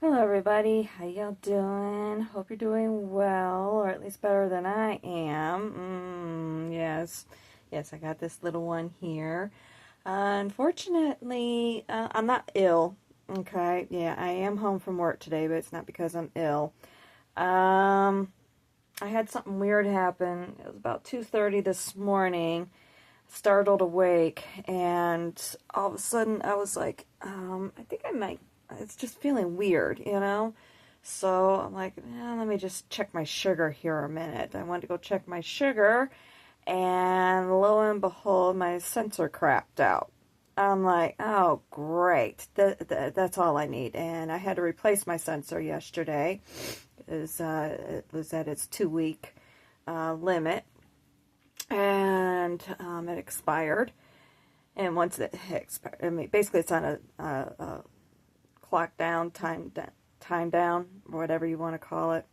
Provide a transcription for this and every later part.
Hello everybody, how y'all doing? Hope you're doing well, or at least better than I am. Yes, I got this little one here. Unfortunately, I'm not ill. Okay, yeah, I am home from work today, but it's not because I'm ill. I had something weird happen. It was about 2:30 this morning. Startled awake, and all of a sudden I was like, I think I might, it's just feeling weird. So I'm like, let me just check my sugar here a minute. I went to go check my sugar, and lo and behold, my sensor crapped out. I'm like, oh, great. That's all I need. And I had to replace my sensor yesterday. It was at its 2 week limit, and it expired. And once it expired, I mean, basically it's on a clock down, time down, or whatever you want to call it.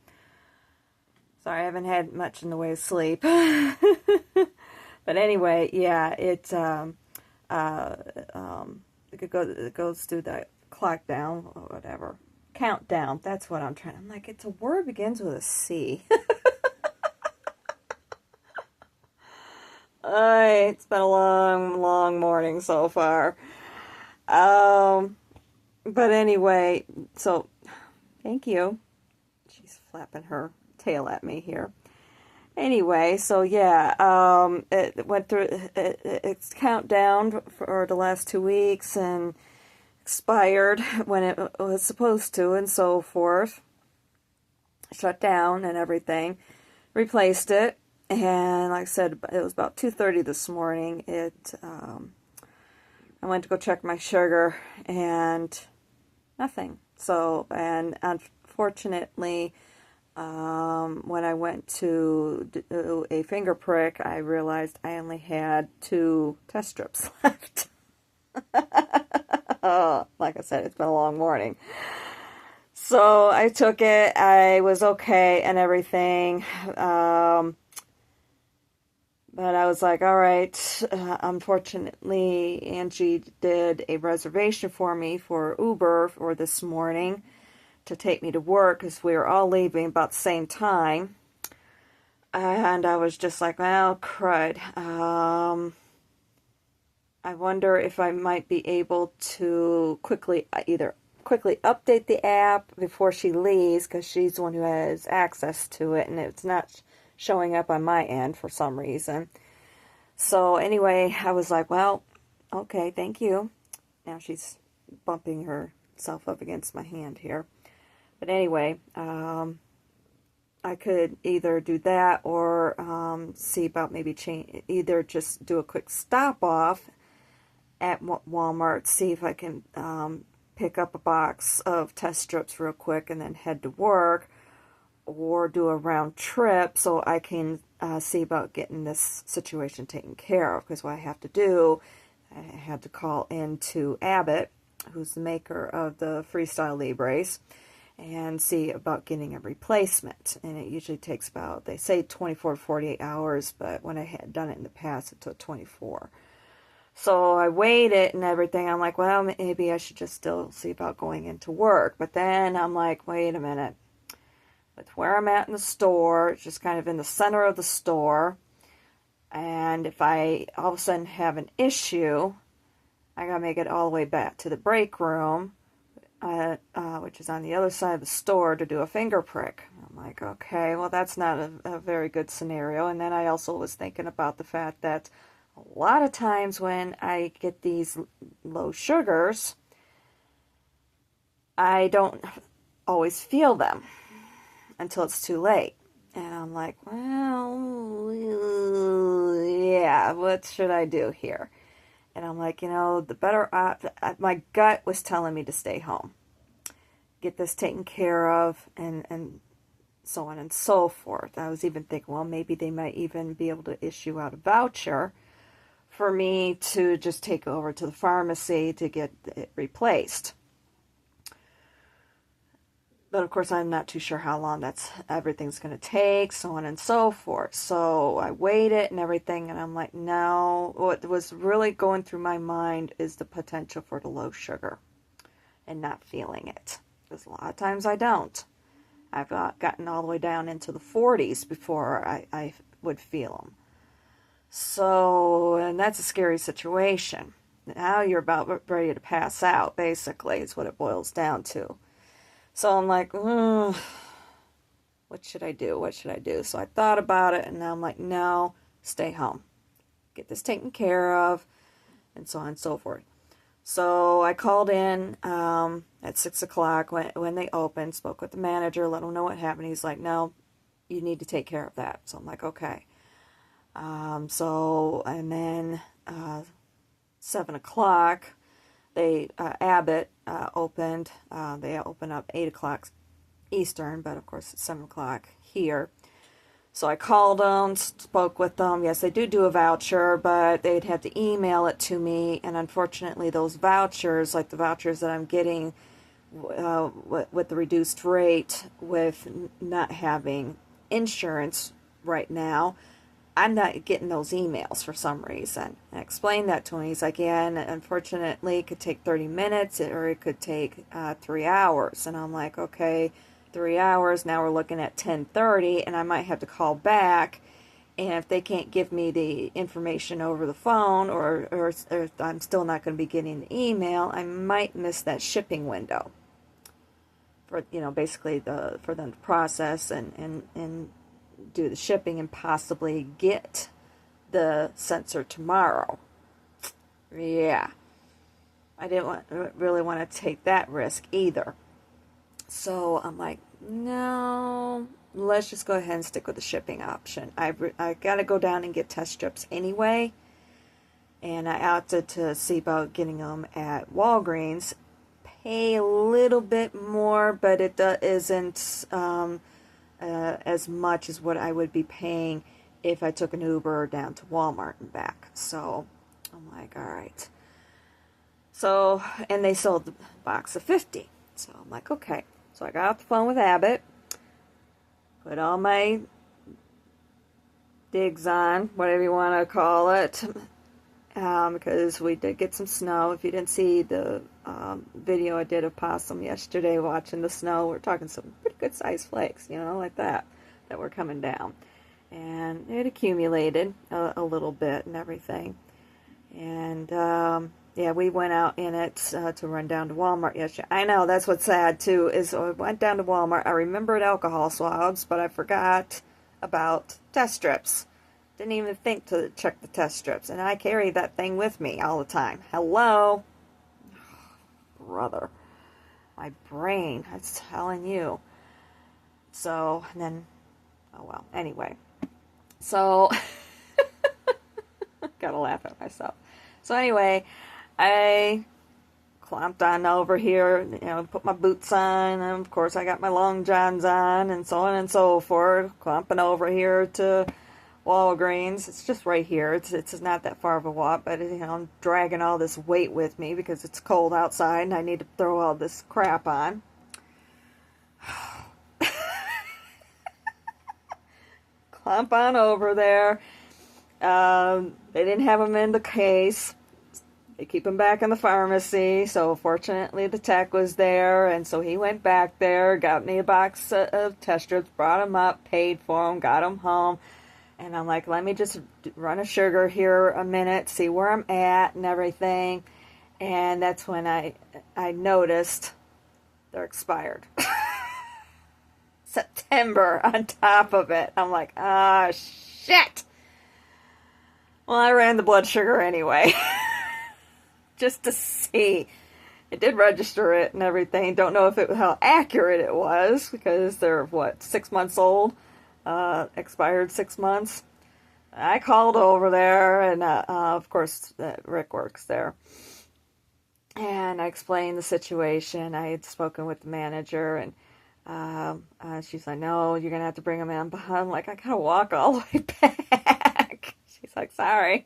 Sorry, I haven't had much in the way of sleep. But anyway, yeah, it goes through the clock down or whatever. Countdown, that's what I'm like, it's a word begins with a C. It's been a long, long morning so far. But anyway, so thank you. She's flapping her tail at me here. Anyway, so yeah, it went through its countdown for the last 2 weeks and expired when it was supposed to, and so forth. Shut down and everything. Replaced it, and like I said, it was about 2:30 this morning. I went to go check my sugar, and nothing. So, and unfortunately, when I went to do a finger prick, I realized I only had 2 test strips left. Like I said, it's been a long morning. So I took it. I was okay and everything. But I was like, all right. Unfortunately, Angie did a reservation for me for Uber for this morning to take me to work because we were all leaving about the same time. And I was just like, well, crud. I wonder if I might be able to either quickly update the app before she leaves, because she's the one who has access to it, and it's not showing up on my end for some reason. So anyway, I was like, well, okay, thank you. Now she's bumping herself up against my hand here. But anyway, I could either do that or see about maybe either just do a quick stop off at Walmart, see if I can pick up a box of test strips real quick and then head to work, or do a round trip so I can see about getting this situation taken care of. Because what I have to do, I had to call into Abbott, who's the maker of the Freestyle Libres, and see about getting a replacement. And it usually takes about, they say 24 to 48 hours, but when I had done it in the past, it took 24. So I waited and everything. I'm like, well, maybe I should just still see about going into work. But then I'm like, wait a minute. With where I'm at in the store, it's just kind of in the center of the store. And if I all of a sudden have an issue, I gotta make it all the way back to the break room, which is on the other side of the store, to do a finger prick. I'm like, okay, well, that's not a very good scenario. And then I also was thinking about the fact that a lot of times when I get these low sugars, I don't always feel them until it's too late. And I'm like, well, yeah, what should I do here? And I'm like, my gut was telling me to stay home, get this taken care of, and so on and so forth. I was even thinking, well, maybe they might even be able to issue out a voucher for me to just take over to the pharmacy to get it replaced. But of course, I'm not too sure how long everything's going to take, so on and so forth. So I waited and everything, and I'm like, no. What was really going through my mind is the potential for the low sugar and not feeling it. Because a lot of times I don't. I've gotten all the way down into the 40s before I would feel them. So, and that's a scary situation. Now you're about ready to pass out, basically, is what it boils down to. So I'm like, what should I do? What should I do? So I thought about it, and now I'm like, no, stay home. Get this taken care of, and so on and so forth. So I called in at 6 o'clock when they opened, spoke with the manager, let him know what happened. He's like, no, you need to take care of that. So I'm like, okay. And then 7 o'clock, Abbott opened. They open up 8 o'clock Eastern, but of course it's 7 o'clock here. So I called them, spoke with them. Yes, they do a voucher, but they'd have to email it to me. And unfortunately, those vouchers, like the vouchers that I'm getting with the reduced rate with not having insurance right now, I'm not getting those emails for some reason. I explained that to him. He's like, yeah, and unfortunately, it could take 30 minutes or it could take 3 hours. And I'm like, okay, 3 hours. Now we're looking at 10:30, and I might have to call back. And if they can't give me the information over the phone, or if I'm still not going to be getting the email, I might miss that shipping window for, basically for them to process and do the shipping and possibly get the sensor tomorrow. Yeah, I didn't really want to take that risk either. So I'm like, no, let's just go ahead and stick with the shipping option. I got to go down and get test strips anyway, and I opted to see about getting them at Walgreens. Pay a little bit more, but it isn't as much as what I would be paying if I took an Uber down to Walmart and back. So I'm like, all right. So, and they sold the box of 50. So I'm like, okay. So I got off the phone with Abbott, put all my digs on, whatever you want to call it, because we did get some snow. If you didn't see the video I did of Possum yesterday watching the snow, we're talking some pretty good sized flakes, like that were coming down. And it accumulated a little bit and everything. And yeah, we went out in it to run down to Walmart yesterday. I know, that's what's sad too, is I went down to Walmart. I remembered alcohol swabs, but I forgot about test strips. Didn't even think to check the test strips. And I carry that thing with me all the time. Hello? Brother. My brain, I was telling you. So, and then, oh well, anyway. So, gotta laugh at myself. So anyway, I clomped on over here, put my boots on, and of course I got my long johns on, and so on and so forth, clomping over here to Walgreens. It's just right here. It's not that far of a walk, but I'm dragging all this weight with me because it's cold outside and I need to throw all this crap on. Clomp on over there. They didn't have them in the case. They keep them back in the pharmacy, so fortunately the tech was there, and so he went back there, got me a box of test strips, brought them up, paid for them, got them home, and I'm like, let me just run a sugar here a minute, see where I'm at and everything, and that's when I noticed they're expired. September on top of it. I'm like, ah, shit! Well, I ran the blood sugar anyway. Just to see. It did register it and everything. Don't know how accurate it was, because they're, 6 months old? Expired 6 months. I called over there, and of course, Rick works there. And I explained the situation. I had spoken with the manager, and she's like, no, you're going to have to bring them in. But I'm like, I got to walk all the way back. She's like, sorry.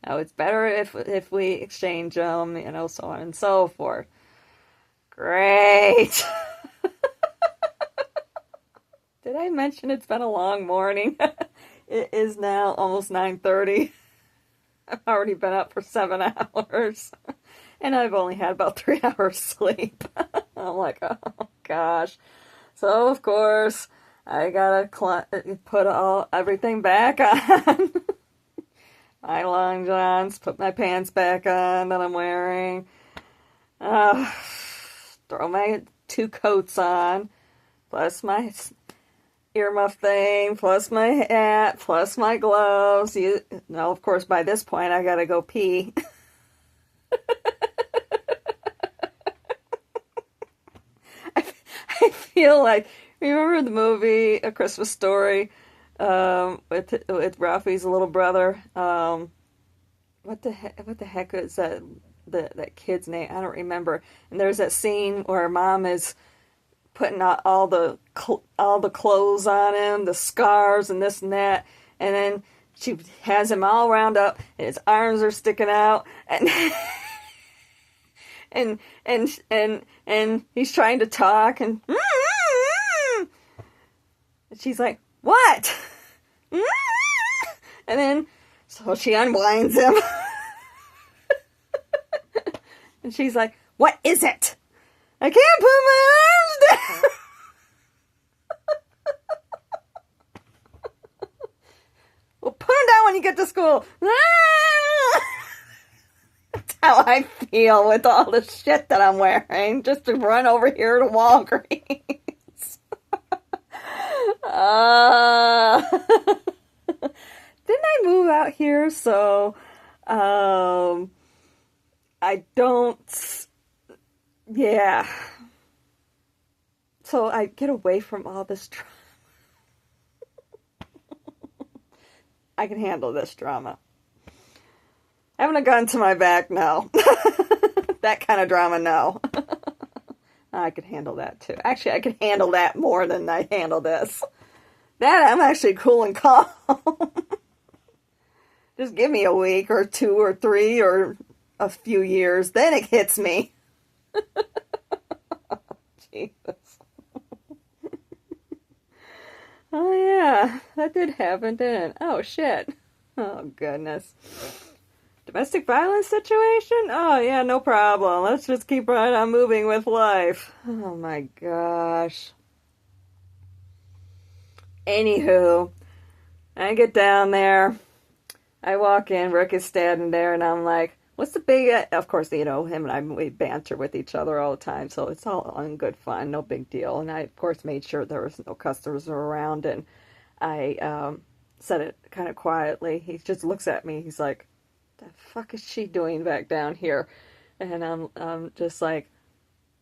No, it's better if we exchange them, so on and so forth. Great. Did I mention it's been a long morning? It is now almost 9:30. I've already been up for 7 hours. And I've only had about 3 hours sleep. I'm like, oh. gosh. So, of course, I gotta put everything back on. My long johns, put my pants back on that I'm wearing. Uh, Throw my two coats on, plus my earmuff thing, plus my hat, plus my gloves. Of course, by this point, I gotta go pee. I feel like, remember the movie A Christmas Story, with Ralphie's little brother? What the heck is that kid's name? I don't remember. And there's that scene where mom is putting out all the clothes on him, the scars and this and that, and then she has him all wound up, and his arms are sticking out, and and he's trying to talk, and she's like, "What?" And then so she unwinds him, and she's like, "What is it? I can't put my arms down." Well, put them down when you get to school. That's how I feel with all the shit that I'm wearing, just to run over here to Walgreens. Didn't I move out here? So, I don't, yeah. So I get away from all this drama. I can handle this drama. Having a gun to my back, no. That kind of drama, no. I could handle that too. Actually, I could handle that more than I handle this. That I'm actually cool and calm. Just give me a week or 2 or 3 or a few years, then it hits me. Jesus. Oh yeah, that did happen, didn't it? Oh shit. Oh goodness. Domestic violence situation? Oh yeah, no problem. Let's just keep right on moving with life. Oh my gosh. Anywho, I get down there. I walk in, Rick is standing there, and I'm like, what's the big... Of course, him and I, we banter with each other all the time, so it's all in good fun, no big deal. And I, of course, made sure there was no customers around, and I said it kind of quietly. He just looks at me. He's like, the fuck is she doing back down here? And I'm just like,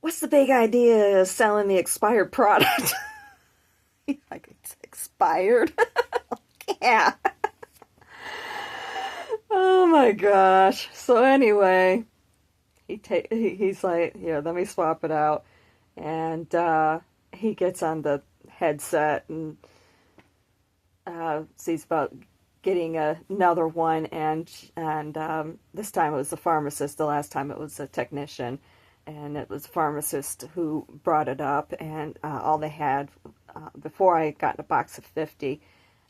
what's the big idea of selling the expired product? He's like, it's expired? Yeah. Oh my gosh. So anyway, he's like, here, let me swap it out. And he gets on the headset and sees about getting another one. And this time it was the pharmacist. The last time it was a technician. And it was a pharmacist who brought it up. And all they had, before I got a box of 50,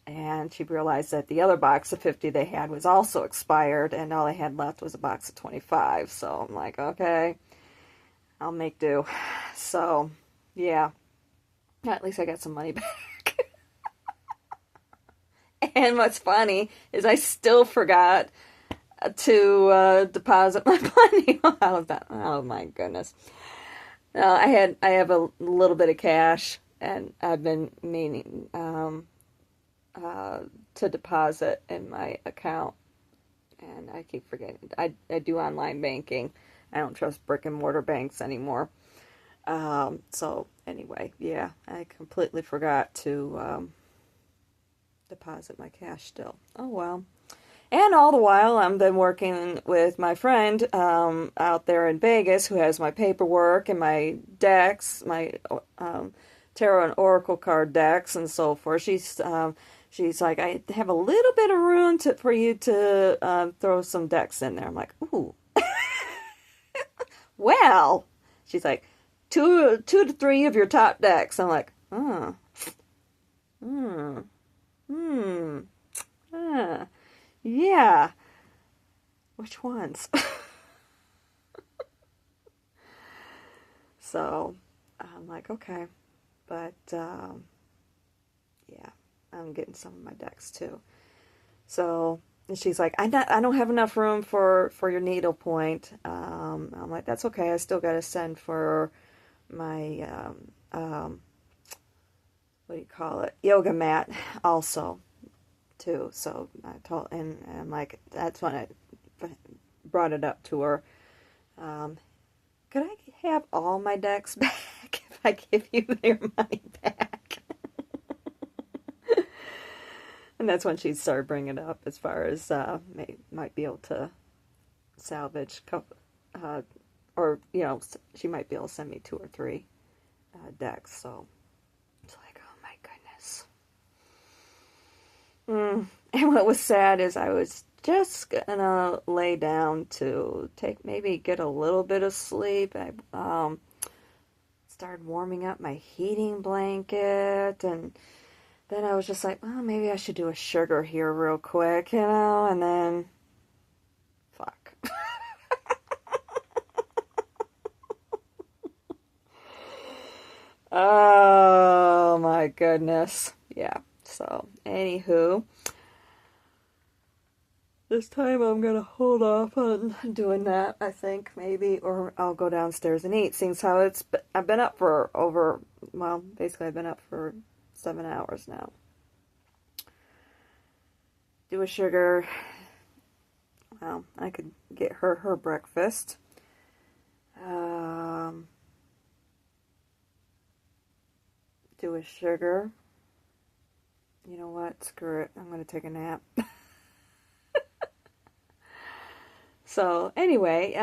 and she realized that the other box of 50 they had was also expired, and all they had left was a box of 25. So I'm like, okay, I'll make do. So, yeah. At least I got some money back. And what's funny is I still forgot to deposit my money out of that. Oh my goodness. I have a little bit of cash, and I've been meaning to deposit in my account, and I keep forgetting. I do online banking. I don't trust brick and mortar banks anymore. So anyway, yeah, I completely forgot to deposit my cash still. Oh well. And all the while, I've been working with my friend out there in Vegas, who has my paperwork and my decks, my tarot and oracle card decks, and so forth. She's like, I have a little bit of room for you to throw some decks in there. I'm like, ooh. Well, she's like, two to three of your top decks. I'm like, yeah. Which ones? So, I'm like, okay. But, yeah, I'm getting some of my decks too. So, and she's like, I don't have enough room for your needlepoint. I'm like, that's okay. I still got to send for my, what do you call it? Yoga mat also, too. So I told, and I'm like, that's when I brought it up to her. Um, could I have all my decks back if I give you your money back? And that's when she started bringing it up as far as might be able to salvage, uh, or she might be able to send me 2 or 3 decks. So it's like, oh my goodness. And what was sad is I was just gonna lay down to maybe get a little bit of sleep. I started warming up my heating blanket, and then I was just like, well, maybe I should do a sugar here real quick, and then fuck. Oh my goodness. Yeah. So, anywho, this time I'm gonna hold off on doing that, I think, maybe, or I'll go downstairs and eat. Seeing how I've been up for basically I've been up for 7 hours now. Do a sugar. Well, I could get her breakfast. Do a sugar. You know what? Screw it. I'm gonna take a nap. So anyway,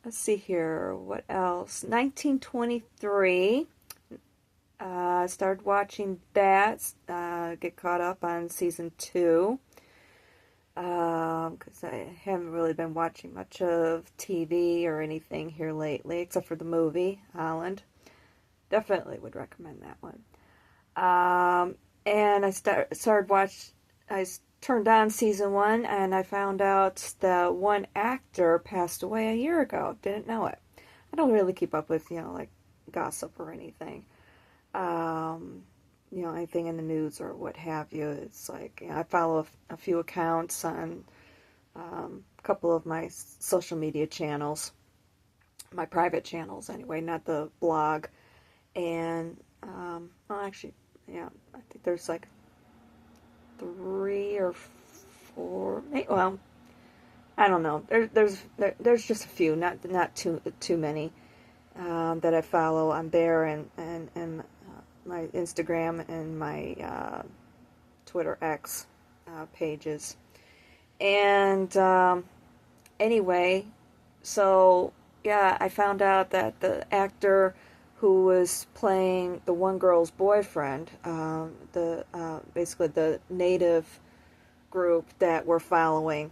let's see here. What else? 1923. I started watching that. Get caught up on season 2. Because I haven't really been watching much of TV or anything here lately, except for the movie Holland. Definitely would recommend that one. And I turned on season 1, and I found out that one actor passed away a year ago. Didn't know it. I don't really keep up with, like gossip or anything. Anything in the news or what have you. It's like, I follow a few accounts on a couple of my social media channels, my private channels anyway, not the blog. And, well, actually, yeah, I think there's like 3 or 4. Well, I don't know. There's just a few, not too many that I follow. I'm there, and my Instagram and my Twitter X pages. And anyway, so yeah, I found out that the actor who was playing the one girl's boyfriend, basically the native group that we're following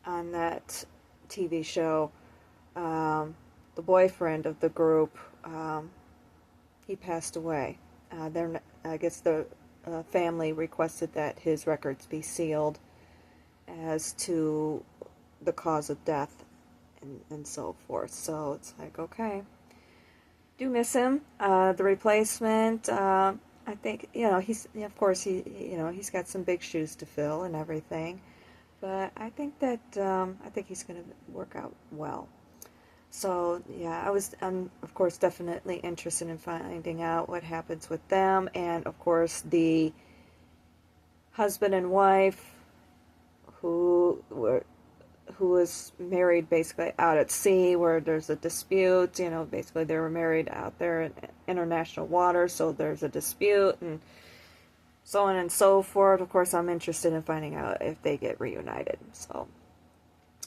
on that TV show, the boyfriend of the group, he passed away. I guess the family requested that his records be sealed as to the cause of death and so forth. So it's like, okay. Do miss him. The replacement, I think, of course, he's got some big shoes to fill and everything. But I think he's going to work out well. So, yeah, I'm, of course, definitely interested in finding out what happens with them. And, of course, the husband and wife who was married basically out at sea where there's a dispute. Basically they were married out there in international waters, so there's a dispute and so on and so forth. Of course, I'm interested in finding out if they get reunited. So,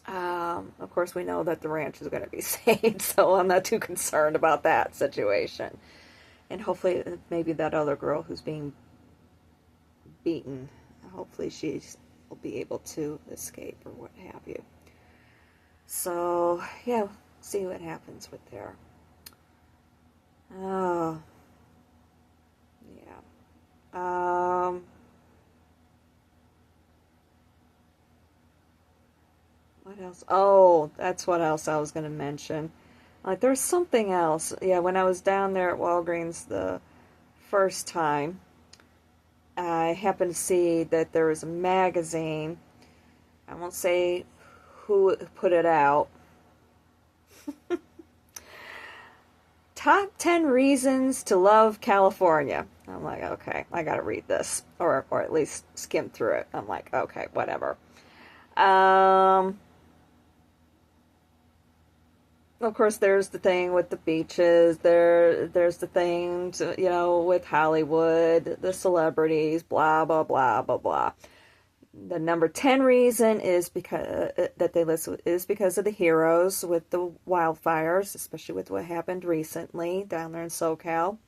of course, we know that the ranch is going to be saved, so I'm not too concerned about that situation. And hopefully, maybe that other girl who's being beaten, hopefully she will be able to escape or what have you. So, yeah, see what happens with there. Oh, yeah. What else? Oh, that's what else I was going to mention. Like, there's something else. Yeah, when I was down there at Walgreens the first time, I happened to see that there was a magazine. I won't say who put it out. Top 10 Reasons to Love California. I'm like, okay, I gotta read this. Or at least skim through it. I'm like, okay, whatever. Um, of course, there's the thing with the beaches. There's the things, with Hollywood, the celebrities, blah, blah, blah, blah, blah. The number 10 reason is because that they list is because of the heroes with the wildfires, especially with what happened recently down there in SoCal.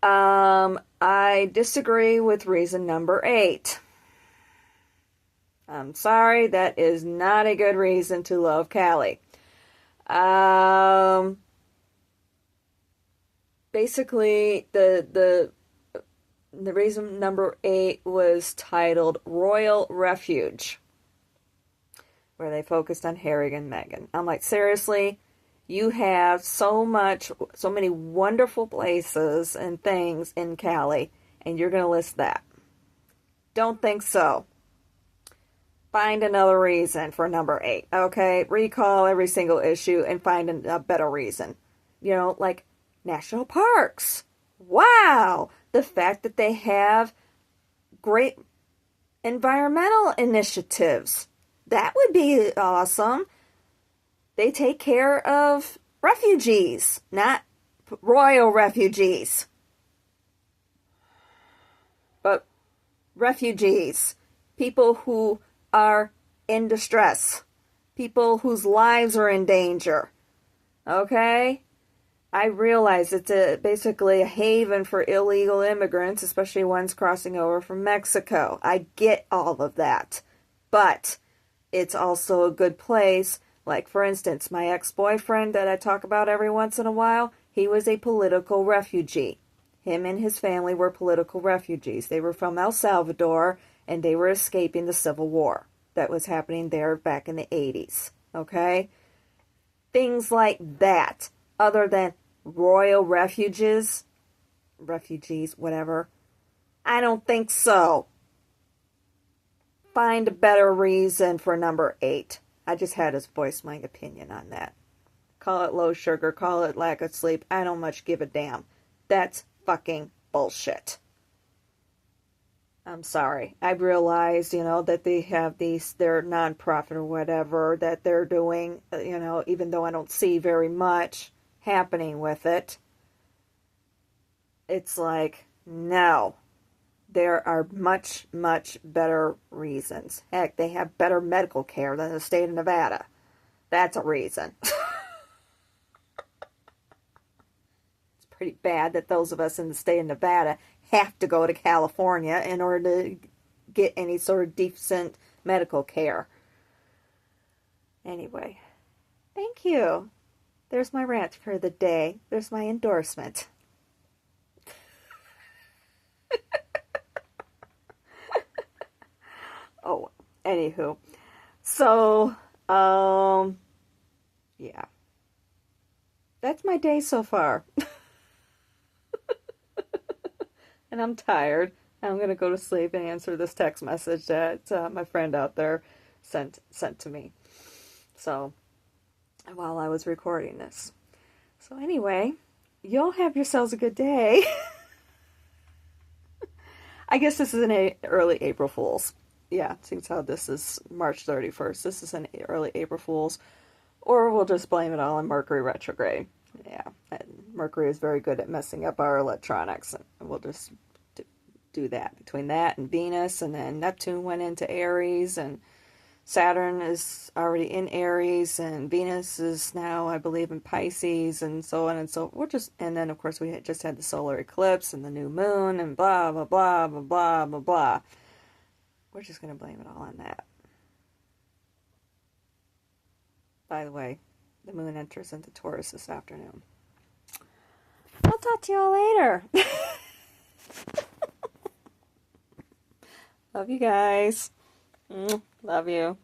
I disagree with reason number 8. I'm sorry, that is not a good reason to love Cali. Basically, the reason number 8 was titled Royal Refuge, where they focused on Harry and Meghan. I'm like, seriously? You have so many wonderful places and things in Cali, and you're going to list that. Don't think so. Find another reason for number 8, okay? Recall every single issue and find a better reason. Like national parks. Wow! The fact that they have great environmental initiatives. That would be awesome. They take care of refugees, not royal refugees, but refugees. People who are in distress. People whose lives are in danger. Okay? I realize it's basically a haven for illegal immigrants, especially ones crossing over from Mexico. I get all of that. But it's also a good place. Like, for instance, my ex-boyfriend that I talk about every once in a while, he was a political refugee. Him and his family were political refugees. They were from El Salvador, and they were escaping the Civil War that was happening there back in the 80s. Okay? Things like that. Other than royal refugees, whatever. I don't think so. Find a better reason for number 8. I just had to voice my opinion on that. Call it low sugar, call it lack of sleep. I don't much give a damn. That's fucking bullshit. I'm sorry. I realized, that they have their nonprofit or whatever that they're doing, even though I don't see very much happening with it. It's like, no. There are much, much better reasons. Heck, they have better medical care than the state of Nevada. That's a reason. It's pretty bad that those of us in the state of Nevada have to go to California in order to get any sort of decent medical care. Anyway, thank you. There's my rant for the day. There's my endorsement. Oh, anywho. So, yeah. That's my day so far. And I'm tired. I'm going to go to sleep and answer this text message that my friend out there sent to me. So, while I was recording this. So anyway, y'all have yourselves a good day. I guess this is an early April Fool's. Yeah, seems how this is March 31st. This is an early April Fool's. Or we'll just blame it all on Mercury retrograde. Yeah, and Mercury is very good at messing up our electronics. And we'll just do that. Between that and Venus, and then Neptune went into Aries, and Saturn is already in Aries, and Venus is now, I believe, in Pisces, and so on and so forth. And then, of course, we just had the solar eclipse and the new moon, and blah, blah, blah, blah, blah, blah, blah. We're just going to blame it all on that. By the way, the moon enters into Taurus this afternoon. I'll talk to y'all later. Love you guys. Love you.